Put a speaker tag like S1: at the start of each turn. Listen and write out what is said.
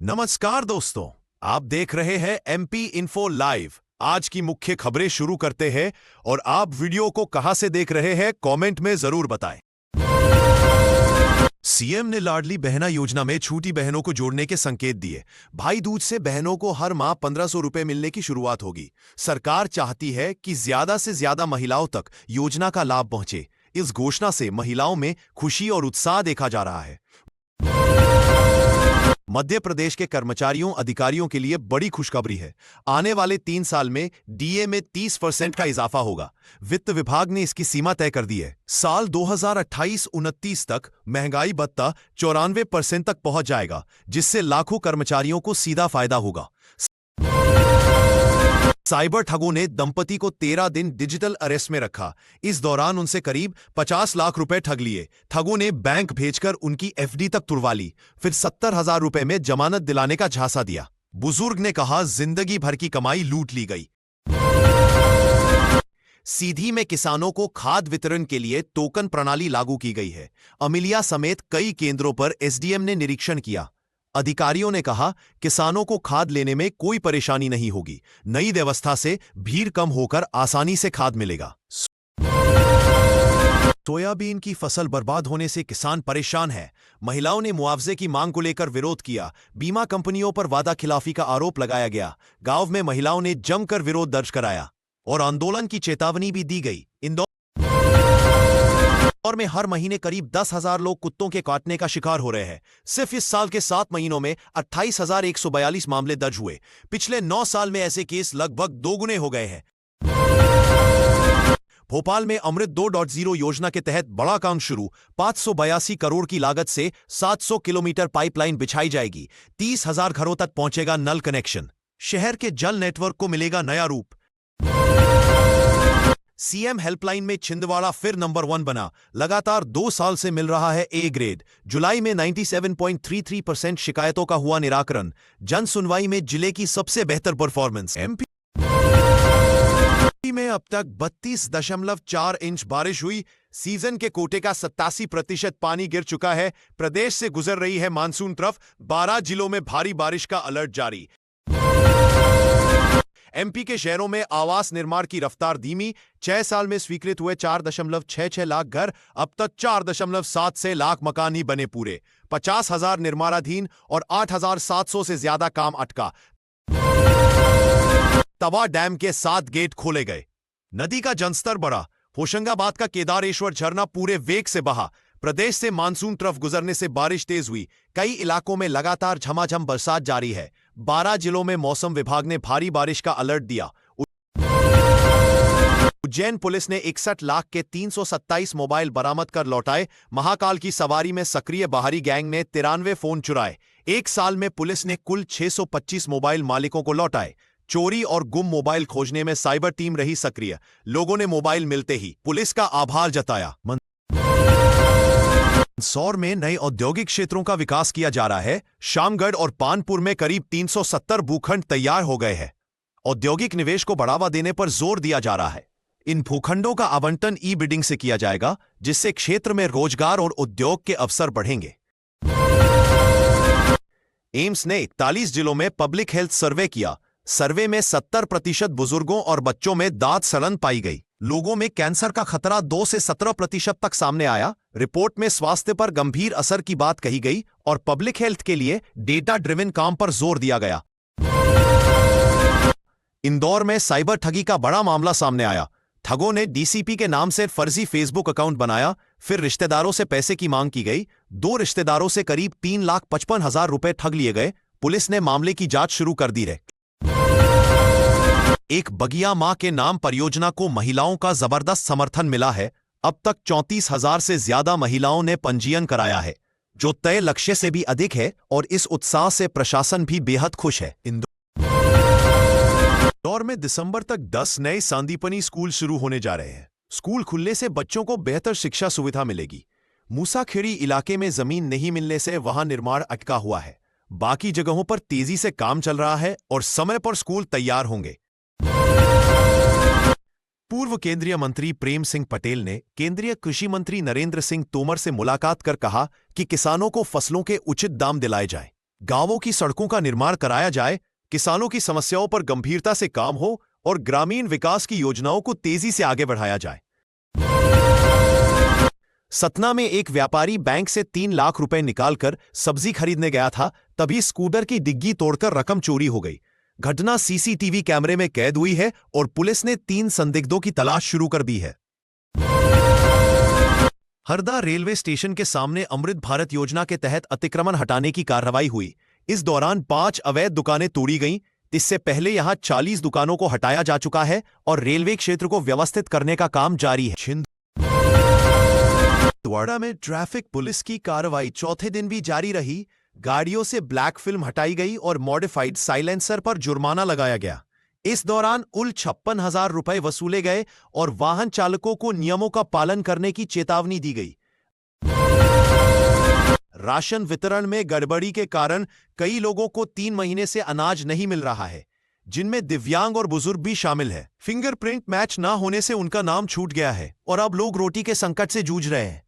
S1: नमस्कार दोस्तों, आप देख रहे हैं एमपी इन्फो लाइव। आज की मुख्य खबरें शुरू करते हैं और आप वीडियो को कहां से देख रहे हैं कमेंट में जरूर बताएं। सीएम ने लाडली बहना योजना में छोटी बहनों को जोड़ने के संकेत दिए। भाई दूज से बहनों को हर माह 1500 रुपए मिलने की शुरुआत होगी। सरकार चाहती है कि ज्यादा से ज्यादा महिलाओं तक योजना का लाभ पहुंचे। इस घोषणा से महिलाओं में खुशी और उत्साह देखा जा रहा है। मध्य प्रदेश के कर्मचारियों अधिकारियों के लिए बड़ी खुशखबरी है। आने वाले 3 साल में डीए में 30% का इजाफा होगा। वित्त विभाग ने इसकी सीमा तय कर दी है। साल 2028-29 तक महंगाई भत्ता 94% तक पहुंच जाएगा, जिससे लाखों कर्मचारियों को सीधा फायदा होगा। साइबर ठगों ने दंपति को 13 दिन डिजिटल अरेस्ट में रखा। इस दौरान उनसे करीब 50 लाख रुपए ठग लिए। ठगों ने बैंक भेजकर उनकी एफडी तक तुड़वा ली, फिर 70,000 रुपए में जमानत दिलाने का झांसा दिया। बुजुर्ग ने कहा, जिंदगी भर की कमाई लूट ली गई। सीधी में किसानों को खाद वितरण के लिए टोकन प्रणाली लागू की गई है। अमिलिया समेत कई केंद्रों पर एसडीएम ने निरीक्षण किया। अधिकारियों ने कहा, किसानों को खाद लेने में कोई परेशानी नहीं होगी। नई व्यवस्था से भीड़ कम होकर आसानी से खाद मिलेगा। सोयाबीन की फसल बर्बाद होने से किसान परेशान है। महिलाओं ने मुआवजे की मांग को लेकर विरोध किया। बीमा कंपनियों पर वादा खिलाफी का आरोप लगाया गया। गांव में महिलाओं ने जमकर विरोध दर्ज कराया और आंदोलन की चेतावनी भी दी गई। इंदौर में हर महीने करीब 10,000 लोग कुत्तों के काटने का शिकार हो रहे हैं। सिर्फ इस साल के 7 महीनों में 28,142 मामले दर्ज हुए। पिछले 9 साल में ऐसे केस लगभग दोगुने हो गए हैं। भोपाल में अमृत 2.0 योजना के तहत बड़ा काम शुरू। 582 करोड़ की लागत से 700 किलोमीटर पाइपलाइन बिछाई जाएगी। 30,000 घरों तक पहुंचेगा नल कनेक्शन। शहर के जल नेटवर्क को मिलेगा नया रूप। सीएम हेल्पलाइन में छिंदवाड़ा फिर नंबर 1 बना। लगातार 2 साल से मिल रहा है ए ग्रेड। जुलाई में 97.33% शिकायतों का हुआ निराकरण। जन सुनवाई में जिले की सबसे बेहतर परफॉर्मेंस। एमपी में अब तक 32.4 इंच बारिश हुई। सीजन के कोटे का 87% पानी गिर चुका है। प्रदेश से गुजर रही है मानसून ट्रफ। 12 जिलों में भारी बारिश का अलर्ट जारी। एमपी के शहरों में आवास निर्माण की रफ्तार धीमी। 6 साल में स्वीकृत हुए 4.66 लाख घर, अब तक 4.76 लाख मकान ही बने पूरे। 50,000 निर्माणाधीन और 8,700 से ज्यादा काम अटका। तवा डैम के 7 गेट खोले गए। नदी का जलस्तर बढ़ा। होशंगाबाद का केदारेश्वर झरना पूरे वेग से बहा। प्रदेश से मानसून ट्रफ गुजरने से बारिश तेज हुई। कई इलाकों में लगातार झमाझम बरसात जारी है। 12 जिलों में मौसम विभाग ने भारी बारिश का अलर्ट दिया। उज्जैन पुलिस ने 61 लाख के 327 मोबाइल बरामद कर लौटाए। महाकाल की सवारी में सक्रिय बाहरी गैंग ने 93 फोन चुराए। 1 साल में पुलिस ने कुल 625 मोबाइल मालिकों को लौटाए। चोरी और गुम मोबाइल खोजने में साइबर टीम रही सक्रिय। लोगों ने मोबाइल मिलते ही पुलिस का आभार जताया। मंदसौर में नए औद्योगिक क्षेत्रों का विकास किया जा रहा है। शामगढ़ और पानपुर में करीब 370 भूखंड तैयार हो गए हैं। औद्योगिक निवेश को बढ़ावा देने पर जोर दिया जा रहा है। इन भूखंडों का आवंटन ई बिडिंग से किया जाएगा, जिससे क्षेत्र में रोजगार और उद्योग के अवसर बढ़ेंगे। एम्स ने 41 जिलों में पब्लिक हेल्थ सर्वे किया। सर्वे में 70% बुजुर्गों और बच्चों में दांत सड़न पाई गई। लोगों में कैंसर का खतरा 2 से 17% तक सामने आया। रिपोर्ट में स्वास्थ्य पर गंभीर असर की बात कही गई और पब्लिक हेल्थ के लिए डेटा ड्रिवन काम पर जोर दिया गया। इंदौर में साइबर ठगी का बड़ा मामला सामने आया। ठगों ने डीसीपी के नाम से फर्जी फेसबुक अकाउंट बनाया, फिर रिश्तेदारों से पैसे की मांग की गई। 2 रिश्तेदारों से करीब 3,55,000 रुपए ठग लिए गए। पुलिस ने मामले की जांच शुरू कर दी है। एक बगिया मां के नाम परियोजना को महिलाओं का जबरदस्त समर्थन मिला है। अब तक 34,000 से ज्यादा महिलाओं ने पंजीयन कराया है, जो तय लक्ष्य से भी अधिक है और इस उत्साह से प्रशासन भी बेहद खुश है। इंदौर में दिसंबर तक 10 नए सांदीपनी स्कूल शुरू होने जा रहे हैं। स्कूल खुलने से बच्चों को बेहतर शिक्षा सुविधा मिलेगी। मूसाखेड़ी इलाके में जमीन नहीं मिलने से वहां निर्माण अटका हुआ है। बाकी जगहों पर तेजी से काम चल रहा है और समय पर स्कूल तैयार होंगे। पूर्व केंद्रीय मंत्री प्रेम सिंह पटेल ने केंद्रीय कृषि मंत्री नरेंद्र सिंह तोमर से मुलाकात कर कहा कि किसानों को फसलों के उचित दाम दिलाए जाएं। गांवों की सड़कों का निर्माण कराया जाए, किसानों की समस्याओं पर गंभीरता से काम हो और ग्रामीण विकास की योजनाओं को तेजी से आगे बढ़ाया जाए। सतना में एक व्यापारी बैंक से 3 लाख रुपए निकालकर सब्जी खरीदने गया था, तभी स्कूटर की डिग्गी तोड़कर रकम चोरी हो गई। घटना सीसीटीवी कैमरे में कैद हुई है और पुलिस ने 3 संदिग्धों की तलाश शुरू कर दी है। हरदा रेलवे स्टेशन के सामने अमृत भारत योजना के तहत अतिक्रमण हटाने की कार्रवाई हुई। इस दौरान 5 अवैध दुकानें तोड़ी गईं। इससे पहले यहां 40 दुकानों को हटाया जा चुका है और रेलवे क्षेत्र को व्यवस्थित करने का काम जारी है। छिंदवाड़ा में ट्रैफिक पुलिस की कार्रवाई चौथे दिन भी जारी रही। गाड़ियों से ब्लैक फिल्म हटाई गई और मॉडिफाइड साइलेंसर पर जुर्माना लगाया गया। इस दौरान कुल 56,000 रुपए वसूले गए और वाहन चालकों को नियमों का पालन करने की चेतावनी दी गई। राशन वितरण में गड़बड़ी के कारण कई लोगों को 3 महीने से अनाज नहीं मिल रहा है, जिनमें दिव्यांग और बुजुर्ग भी शामिल है। फिंगरप्रिंट मैच न होने से उनका नाम छूट गया है और अब लोग रोटी के संकट से जूझ रहे हैं।